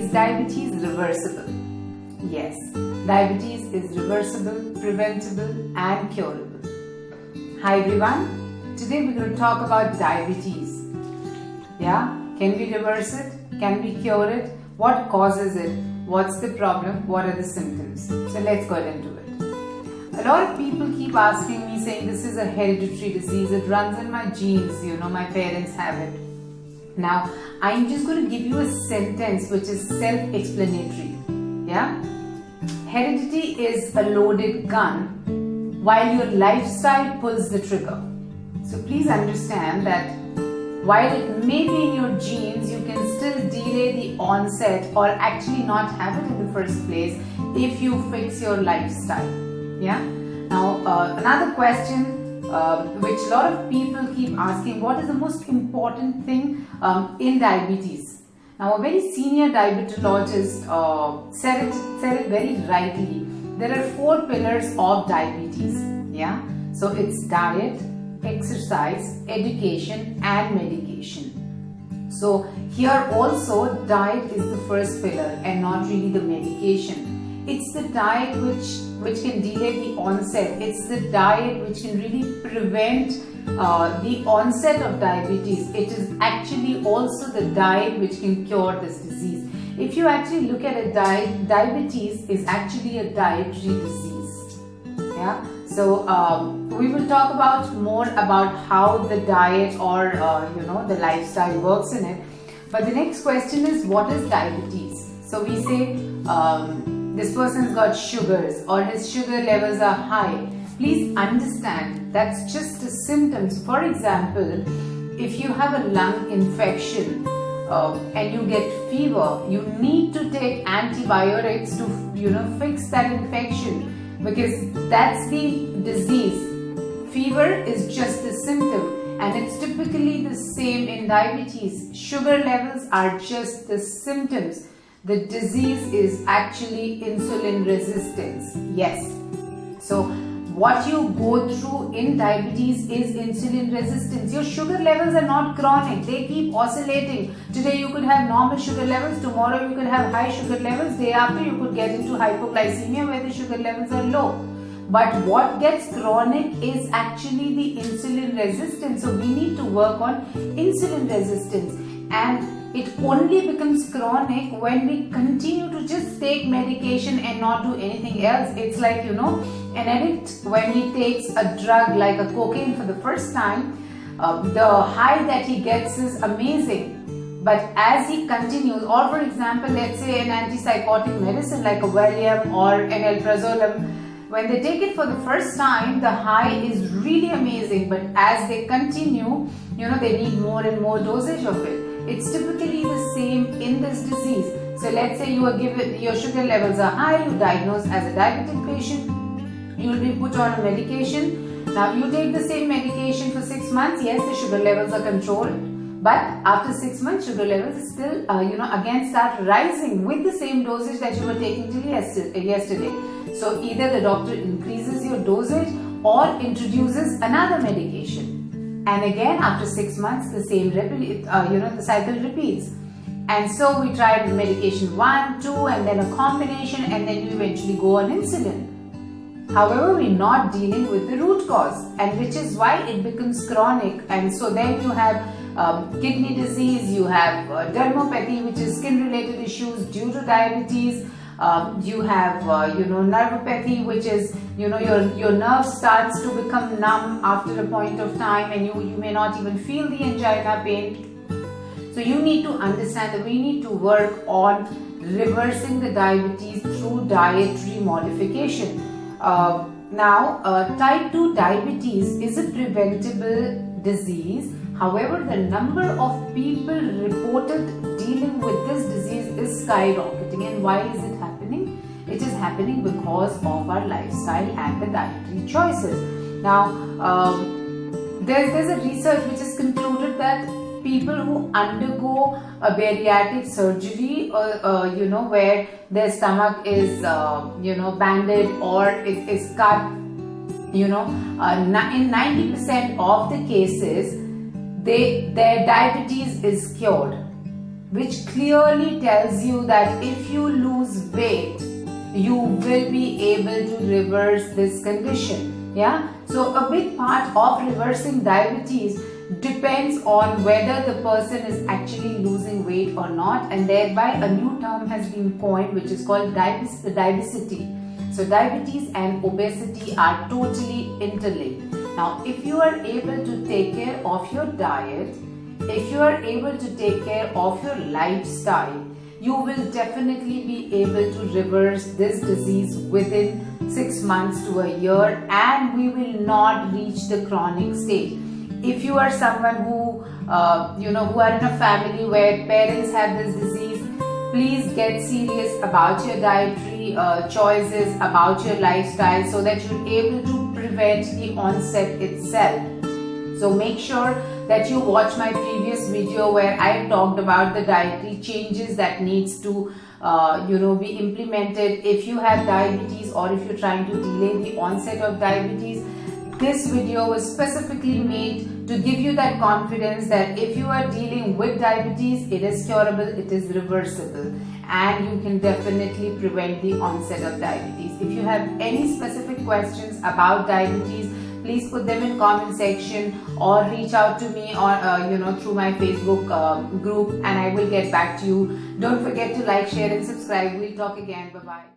Is diabetes reversible? Yes, diabetes is reversible, preventable and curable. Hi everyone, today we're going to talk about diabetes. Yeah, can we reverse it? Can we cure it? What causes it? What's the problem? What are the symptoms? So let's go into it. A lot of people keep asking me saying this is a hereditary disease, it runs in my genes, my parents have it. Now, I'm just going to give you a sentence which is self-explanatory. Yeah? Heredity is a loaded gun while your lifestyle pulls the trigger. So please understand that while it may be in your genes, you can still delay the onset or actually not have it in the first place if you fix your lifestyle. Yeah. Now, another question which a lot of people keep asking, what is the most important thing in diabetes? Now, a very senior diabetologist said it very rightly. There are 4 pillars of diabetes. Yeah. So it's diet, exercise, education and medication. So here also diet is the first pillar and not really the medication. It's the diet which can delay the onset. It's the diet which can really prevent the onset of diabetes. It is actually also the diet which can cure this disease. If you actually look at a diet, diabetes is actually a dietary disease. Yeah. So we will talk about more about how the diet or the lifestyle works in it. But the next question is, what is diabetes? So we say this person's got sugars or his sugar levels are high. Please understand that's just a symptom. For example, if you have a lung infection and you get fever, you need to take antibiotics to fix that infection, because that's the disease. Fever is just a symptom, and it's typically the same in diabetes. Sugar levels are just the symptoms. The disease is actually insulin resistance. Yes. So what you go through in diabetes is insulin resistance. Your sugar levels are not chronic. They keep oscillating. Today you could have normal sugar levels. Tomorrow you could have high sugar levels. Day after you could get into hypoglycemia where the sugar levels are low. But what gets chronic is actually the insulin resistance. So we need to work on insulin resistance. And it only becomes chronic when we continue to just take medication and not do anything else. It's like, an addict, when he takes a drug like a cocaine for the first time, the high that he gets is amazing. But as he continues, or for example, let's say an antipsychotic medicine like a Valium or an alprazolam, when they take it for the first time, the high is really amazing. But as they continue, they need more and more dosage of it. It's typically the same in this disease. So let's say you are given, your sugar levels are high, you diagnosed as a diabetic patient, you will be put on a medication. Now you take the same medication for 6 months, yes, the sugar levels are controlled, but after 6 months sugar levels still again start rising with the same dosage that you were taking till yesterday. So either the doctor increases your dosage or introduces another medication. And again, after 6 months, the same the cycle repeats. And so we tried medication 1, 2, and then a combination, and then you eventually go on insulin. However, we're not dealing with the root cause, and which is why it becomes chronic. And so then you have kidney disease, you have dermopathy, which is skin-related issues due to diabetes. You have neuropathy, which is your nerve starts to become numb after a point of time, and you may not even feel the angina pain. So you need to understand that we need to work on reversing the diabetes through dietary modification. Type 2 diabetes is a preventable disease. However, the number of people reported dealing with this disease is skyrocketing. And why is it happening? It is happening because of our lifestyle and the dietary choices. Now, there's a research which has concluded that people who undergo a bariatric surgery, where their stomach is, banded or is cut, in 90% of the cases, their diabetes is cured. which clearly tells you that if you lose weight, you will be able to reverse this condition. Yeah, so a big part of reversing diabetes depends on whether the person is actually losing weight or not, and thereby a new term has been coined which is called diabesity. So diabetes and obesity are totally interlinked. Now, if you are able to take care of your diet, if you are able to take care of your lifestyle, you will definitely be able to reverse this disease within 6 months to a year, and we will not reach the chronic stage. If you are someone who who are in a family where parents have this disease, please get serious about your dietary choices, about your lifestyle, so that you're able to prevent the onset itself. So make sure that you watch my previous video where I talked about the dietary changes that needs to be implemented if you have diabetes, or if you're trying to delay the onset of diabetes. This video was specifically made to give you that confidence that if you are dealing with diabetes, it is curable, it is reversible, and you can definitely prevent the onset of diabetes. If you have any specific questions about diabetes, please put them in comment section or reach out to me or through my Facebook group, and I will get back to you. Don't forget to like, share and subscribe. We'll talk again. Bye bye.